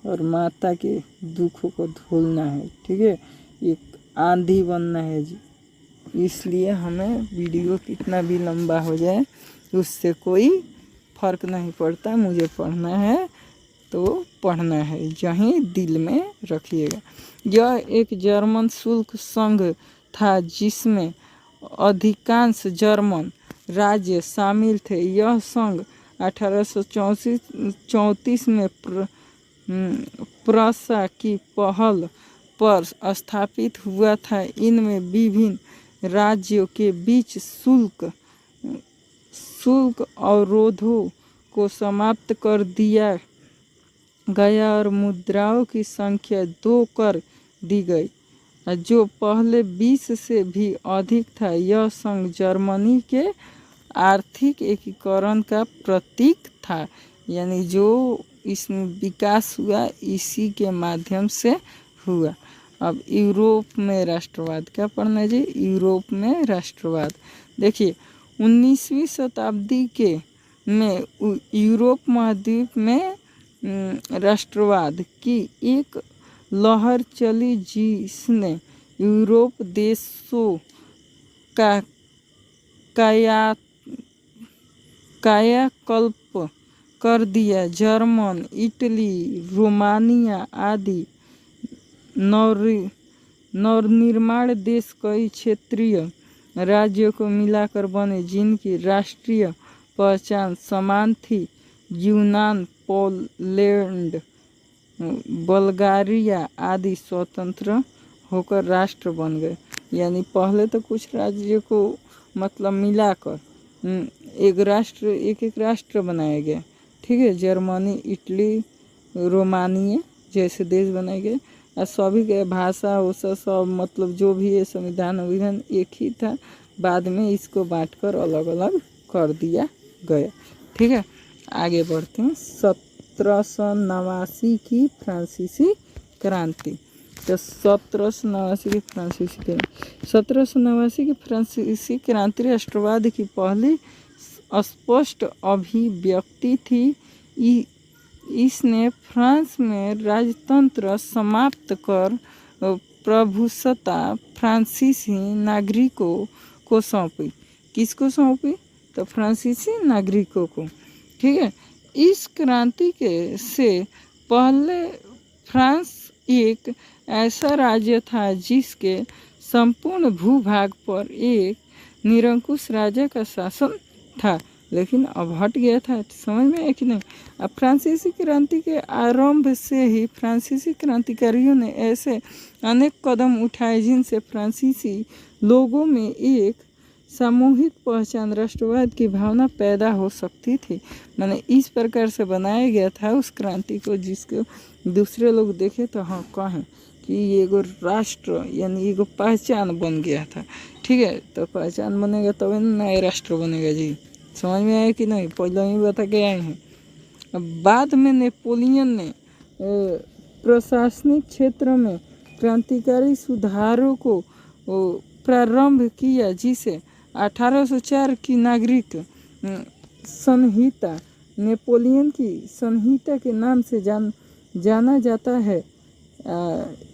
और माता के दुखों को धोलना है। ठीक है, एक आंधी बनना है जी। इसलिए हमें वीडियो कितना भी लंबा हो जाए उससे कोई फर्क नहीं पड़ता, मुझे पढ़ना है तो पढ़ना है, यहीं दिल में रखिएगा। यह एक जर्मन शुल्क संघ था जिसमें अधिकांश जर्मन राज्य शामिल थे। यह संघ 1834 में प्रशा की पहल पर स्थापित हुआ था। इनमें विभिन्न राज्यों के बीच शुल्क अवरोधों को समाप्त कर दिया गया और मुद्राओं की संख्या 2 कर दी गई, जो पहले 20 से भी अधिक था। यह संघ जर्मनी के आर्थिक एकीकरण का प्रतीक था, यानी जो इसमें विकास हुआ इसी के माध्यम से हुआ। अब यूरोप में राष्ट्रवाद, क्या पढ़ना है जी? यूरोप में राष्ट्रवाद। देखिए 19वीं शताब्दी के में यूरोप महाद्वीप में राष्ट्रवाद की एक लहर चली जिसने यूरोप देशों का कायाकल्प कर दिया। जर्मन, इटली, रोमानिया आदि नवनिर्माण देश कई क्षेत्रीय राज्यों को मिलाकर बने जिनकी राष्ट्रीय पहचान समान थी। यूनान, पोलैंड, बल्गारिया आदि स्वतंत्र होकर राष्ट्र बन गए। यानी पहले तो कुछ राज्यों को मतलब मिलाकर एक राष्ट्र बनाया गया। ठीक है, जर्मनी, इटली, रोमानिया जैसे देश बनाए गए और सभी के भाषा उषा सब मतलब जो भी है संविधान एक ही था। बाद में इसको बांटकर अलग अलग कर दिया गया। ठीक है, आगे बढ़ते हैं। 1789 की फ्रांसीसी क्रांति। तो 1789 की फ्रांसीसी क्रांति राष्ट्रवाद की पहली स्पष्ट अभिव्यक्ति थी। इसने फ्रांस में राजतंत्र समाप्त कर प्रभुसत्ता फ्रांसीसी नागरिकों को सौंपी। किसको सौंपी? तो फ्रांसीसी नागरिकों को। ठीक है, इस क्रांति के से पहले फ्रांस एक ऐसा राज्य था जिसके संपूर्ण भूभाग पर एक निरंकुश राजा का शासन था, लेकिन अब हट गया था। समझ में है कि नहीं? अब फ्रांसीसी क्रांति के आरंभ से ही फ्रांसीसी क्रांतिकारियों ने ऐसे अनेक कदम उठाए जिनसे फ्रांसीसी लोगों में एक सामूहिक पहचान, राष्ट्रवाद की भावना पैदा हो सकती थी। मैंने इस प्रकार से बनाया गया था उस क्रांति को जिसको दूसरे लोग देखे तो हाँ कहें कि ये एगो राष्ट्र यानी एगो पहचान बन गया था। ठीक है, तो पहचान बनेगा तब नया राष्ट्र बनेगा जी। समझ में आया कि नहीं? पहले ही बता के आए हैं। अब बाद में नेपोलियन ने प्रशासनिक क्षेत्र में क्रांतिकारी सुधारों को प्रारंभ किया, जिसे 1804 की नागरिक संहिता, नेपोलियन की संहिता के नाम से जाना जाता है।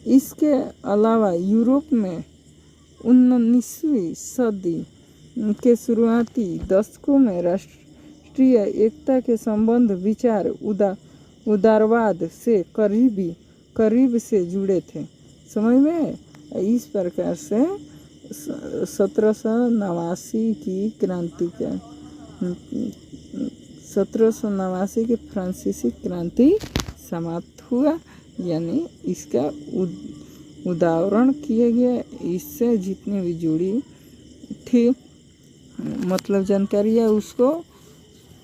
इसके अलावा यूरोप में 19वीं सदी के शुरुआती दशकों में राष्ट्रीय एकता के संबंध विचार उदारवाद से करीब से जुड़े थे। समझ में? इस प्रकार से 1789 की क्रांति का 1789 की फ्रांसीसी क्रांति समाप्त हुआ, यानी इसका उदाहरण किया गया। इससे जितनी भी जुड़ी थी मतलब जानकारियाँ उसको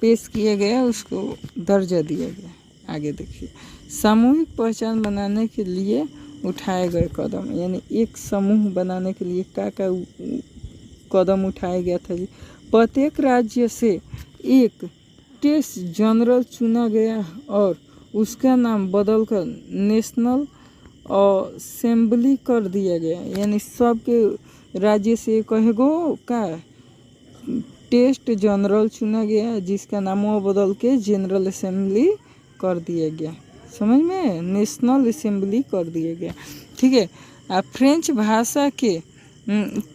पेश किया गया, उसको दर्जा दिया गया। आगे देखिए, सामूहिक पहचान बनाने के लिए उठाए गए कदम, यानी एक समूह बनाने के लिए क्या कदम उठाया गया था जी? प्रत्येक राज्य से एक टेस्ट जनरल चुना गया और उसका नाम बदलकर नेशनल असेंबली कर दिया गया। यानी सबके राज्य से कहेगो का टेस्ट जनरल चुना गया जिसका नाम बदल के जनरल असेंबली कर दिया गया। समझ में, नेशनल असेंबली कर दिया गया। ठीक है। फ्रेंच भाषा के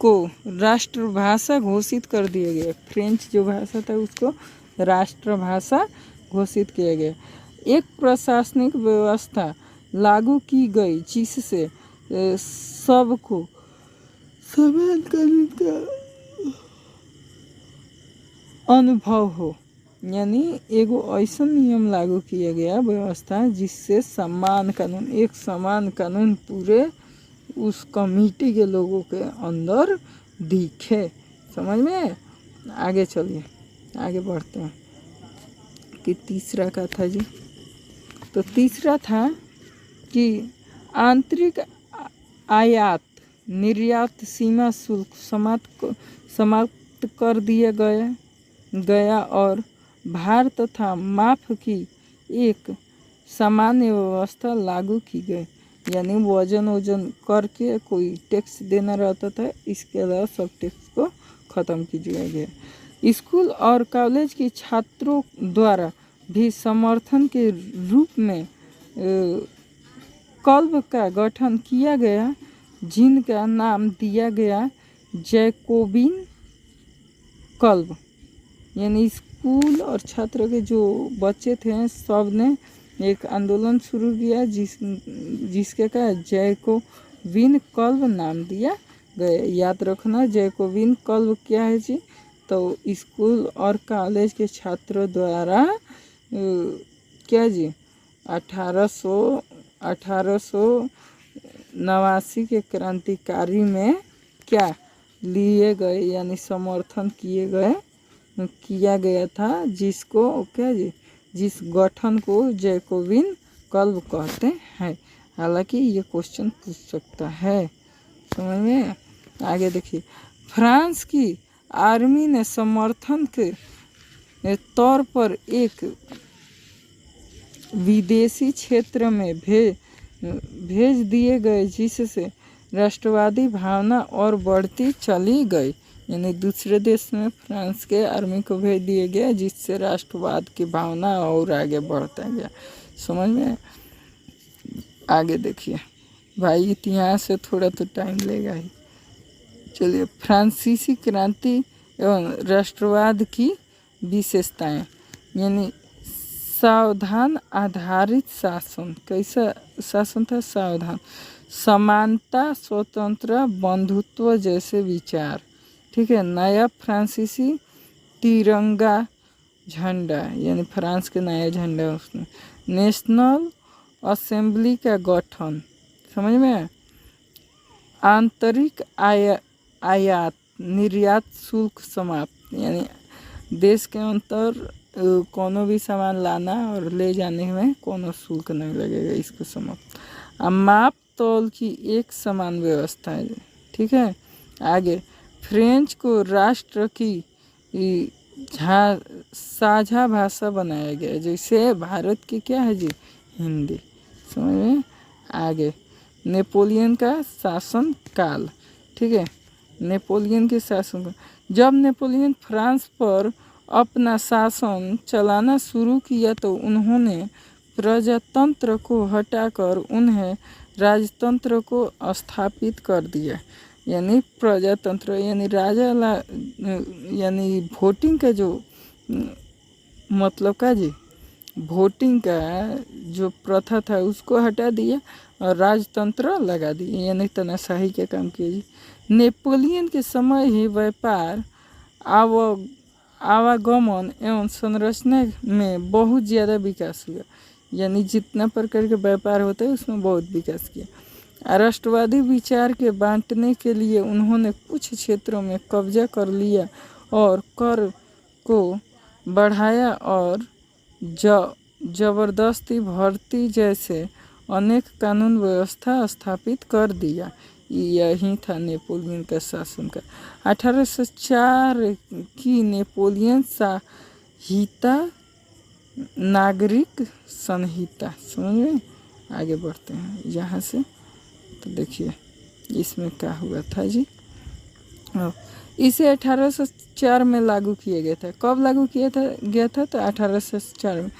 को राष्ट्रभाषा घोषित कर दिया गया। फ्रेंच जो भाषा था उसको राष्ट्रभाषा घोषित किया गया। एक प्रशासनिक व्यवस्था लागू की गई जिससे सबको समान कानून का अनुभव हो, यानी एगो ऐसा नियम लागू किया गया व्यवस्था जिससे समान कानून, एक समान कानून पूरे उस कमिटी के लोगों के अंदर दिखे। समझ में। आगे चलिए, आगे बढ़ते हैं कि तीसरा का था जी। तो तीसरा था कि आंतरिक आयात निर्यात सीमा शुल्क समाप्त कर दिया गया और भार तथा माफ की एक सामान्य व्यवस्था लागू की गई। यानी वजन करके कोई टैक्स देना रहता था, इसके अलावा सब टैक्स को ख़त्म किया गया। स्कूल और कॉलेज के छात्रों द्वारा भी समर्थन के रूप में क्लब का गठन किया गया जिनका नाम दिया गया जैकोबिन क्लब। यानी स्कूल और छात्र के जो बच्चे थे सब ने एक आंदोलन शुरू किया जिसके का जैकोबिन क्लब नाम दिया गया। याद रखना जैकोबिन क्लब क्या है जी। तो स्कूल और कॉलेज के छात्रों द्वारा क्या जी 1889 के क्रांतिकारी में क्या लिए गए, यानी समर्थन किया गया था, जिसको क्या जी जिस गठन को जैकोबिन क्लब कहते हैं। हालांकि ये क्वेश्चन पूछ सकता है। समझ में। आगे देखिए, फ्रांस की आर्मी ने समर्थन के तौर पर एक विदेशी क्षेत्र में भेज दिए गए जिससे राष्ट्रवादी भावना और बढ़ती चली गई। यानी दूसरे देश में फ्रांस के आर्मी को भेज दिया गया जिससे राष्ट्रवाद की भावना और आगे बढ़ता गया। समझ में। आगे देखिए भाई, इतिहास से थोड़ा तो टाइम लेगा ही। चलिए, फ्रांसीसी क्रांति एवं राष्ट्रवाद की विशेषताएं। यानी सावधान आधारित शासन। कैसा शासन था? सावधान, समानता, स्वतंत्र, बंधुत्व जैसे विचार। ठीक है। नया फ्रांसीसी तिरंगा झंडा, यानी फ्रांस के नया झंडा उसमें। नेशनल असेंबली का गठन। समझ में। आंतरिक आयात निर्यात शुल्क समाप्त, यानी देश के अंतर कोनो भी सामान लाना और ले जाने में कोनो शुल्क नहीं लगेगा, इसको समाप्त। माप तौल की एक समान व्यवस्था है। ठीक है। आगे, फ्रेंच को राष्ट्र की साझा भाषा बनाया गया, जैसे भारत की क्या है जी हिंदी। समझ में। आगे, नेपोलियन का शासन काल। ठीक है। नेपोलियन के शासन काल, जब नेपोलियन फ्रांस पर अपना शासन चलाना शुरू किया तो उन्होंने प्रजातंत्र को हटाकर उन्हें राजतंत्र को स्थापित कर दिया। यानी प्रजातंत्र यानी यानी वोटिंग का जो मतलब का जी वोटिंग का जो प्रथा था उसको हटा दिया और राजतंत्र लगा दिया, यानी तानाशाही के काम किए जी। नेपोलियन के समय ही व्यापार आवागमन एवं संरचना में बहुत ज़्यादा विकास हुआ। यानी जितना प्रकार के व्यापार होता है उसमें बहुत विकास किया। राष्ट्रवादी विचार के बांटने के लिए उन्होंने कुछ क्षेत्रों में कब्जा कर लिया और कर को बढ़ाया और जबरदस्ती भर्ती जैसे अनेक कानून व्यवस्था स्थापित कर दिया। यही था नेपोलियन का शासन का। 1804 की नेपोलियन संहिता नागरिक संहिता। समझ में। आगे बढ़ते हैं यहाँ से। तो देखिए इसमें क्या हुआ था जी। इसे 1804 में लागू किया गया था। कब लागू किया गया था? तो 1804 में।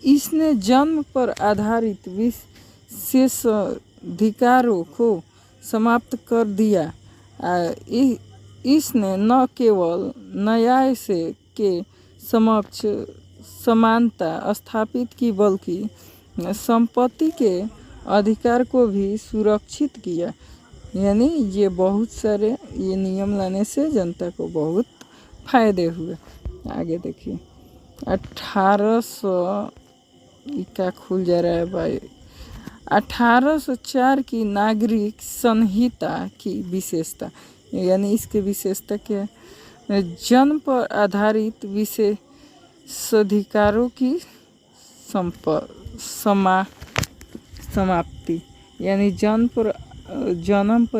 इसने जन्म पर आधारित विशेषाधिकारों को समाप्त कर दिया। इसने न केवल न्याय से के समक्ष समानता स्थापित की बल्कि संपत्ति के अधिकार को भी सुरक्षित किया। यानी ये बहुत सारे ये नियम लाने से जनता को बहुत फायदे हुए। आगे देखिए 1800 का खुल जा रहा है भाई। 1804 की नागरिक संहिता की विशेषता, यानी इसके विशेषता क्या है? जन्म पर आधारित विशेषाधिकारों की समाप्ति, यानी जन्म पर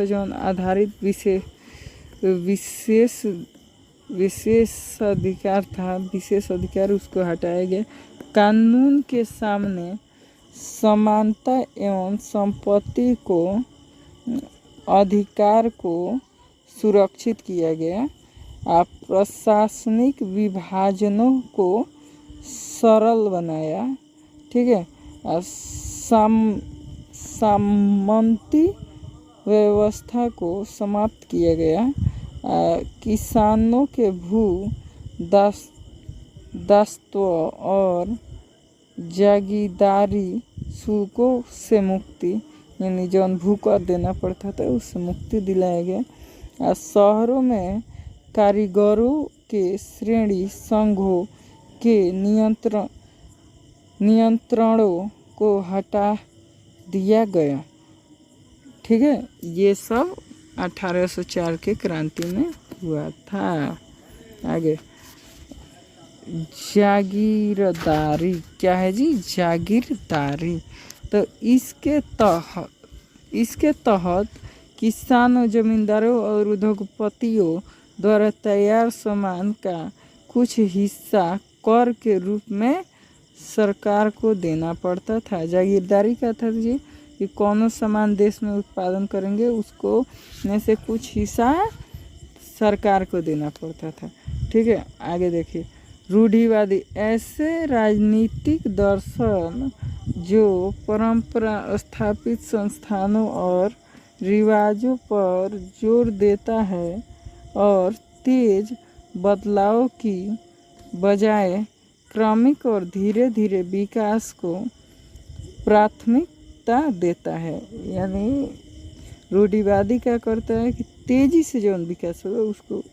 जौन आधारित विशेष अधिकार था, विशेष अधिकार उसको हटाया गया। कानून के सामने समानता एवं संपत्ति को अधिकार को सुरक्षित किया गया। प्रशासनिक विभाजनों को सरल बनाया। ठीक है। सामंती व्यवस्था को समाप्त किया गया। किसानों के भू दासत्व और जागीरदारी शुल्कों से मुक्ति, यानी जौन भू कर देना पड़ता था उससे मुक्ति दिलाया गया। शहरों में कारीगरों के श्रेणी संघों के नियंत्रणों को हटा दिया गया। ठीक है, ये सब 1804 के क्रांति में हुआ था। आगे जागीरदारी क्या है जी? जागीरदारी। तो इसके तहत किसानों, जमींदारों और उद्योगपतियों द्वारा तैयार सामान का कुछ हिस्सा कर के रूप में सरकार को देना पड़ता था। जागीरदारी क्या था जी? कि कौन सामान देश में उत्पादन करेंगे उसको में से कुछ हिस्सा सरकार को देना पड़ता था। ठीक है, आगे देखिए रूढ़िवादी, ऐसे राजनीतिक दर्शन जो परंपरा स्थापित संस्थानों और रिवाजों पर जोर देता है और तेज बदलाव की बजाय क्रमिक और धीरे धीरे विकास को प्राथमिकता देता है। यानी रूढ़िवादी क्या करता है कि तेजी से जो विकास होगा उसको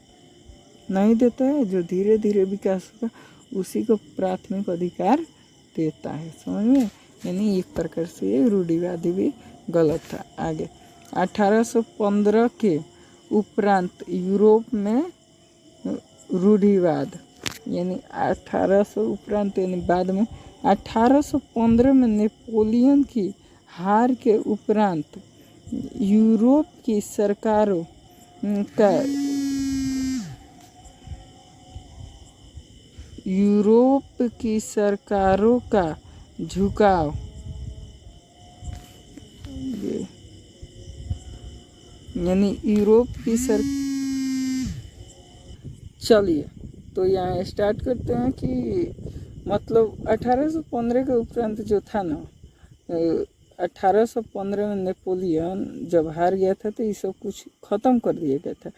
नहीं देता है, जो धीरे धीरे विकास होगा उसी को प्राथमिक अधिकार देता है। समझ में? यानी एक प्रकार से ये रूढ़िवादी भी गलत था। आगे 1815 के उपरांत यूरोप में रूढ़िवाद, यानी 1800 उपरांत यानी बाद में 1815 में नेपोलियन की हार के उपरांत यूरोप की सरकारों का झुकाव, यानी यूरोप की चलिए तो यहाँ स्टार्ट करते हैं कि मतलब 1815 के उपरांत जो था ना, 1815 में नेपोलियन जब हार गया था तो ये सब कुछ ख़त्म कर दिया गया था।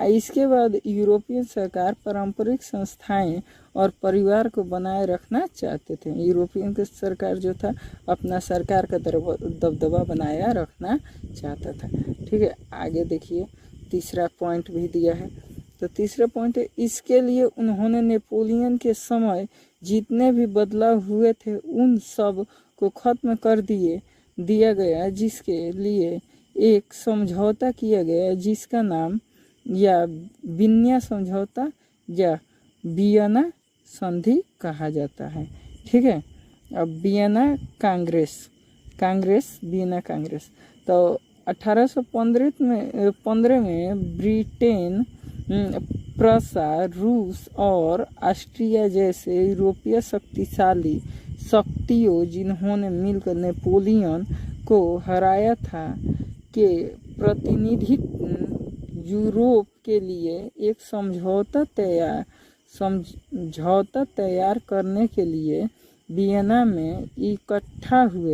इसके बाद यूरोपियन सरकार पारंपरिक संस्थाएं और परिवार को बनाए रखना चाहते थे। यूरोपियन की सरकार जो था अपना सरकार का दबदबा बनाया रखना चाहता था। ठीक है, आगे देखिए तीसरा पॉइंट भी दिया है। तो तीसरा पॉइंट है, इसके लिए उन्होंने नेपोलियन के समय जितने भी बदलाव हुए थे उन सब को खत्म कर दिया गया, जिसके लिए एक समझौता किया गया जिसका नाम या वियना समझौता या वियना संधि कहा जाता है। ठीक है, अब वियना कांग्रेस वियना कांग्रेस। तो 1815 में ब्रिटेन, प्रसा, रूस और ऑस्ट्रिया जैसे यूरोपीय शक्तियों जिन्होंने मिलकर नेपोलियन को हराया था के प्रतिनिधित्व यूरोप के लिए एक समझौता तैयार करने के लिए वियना में इकट्ठा हुए।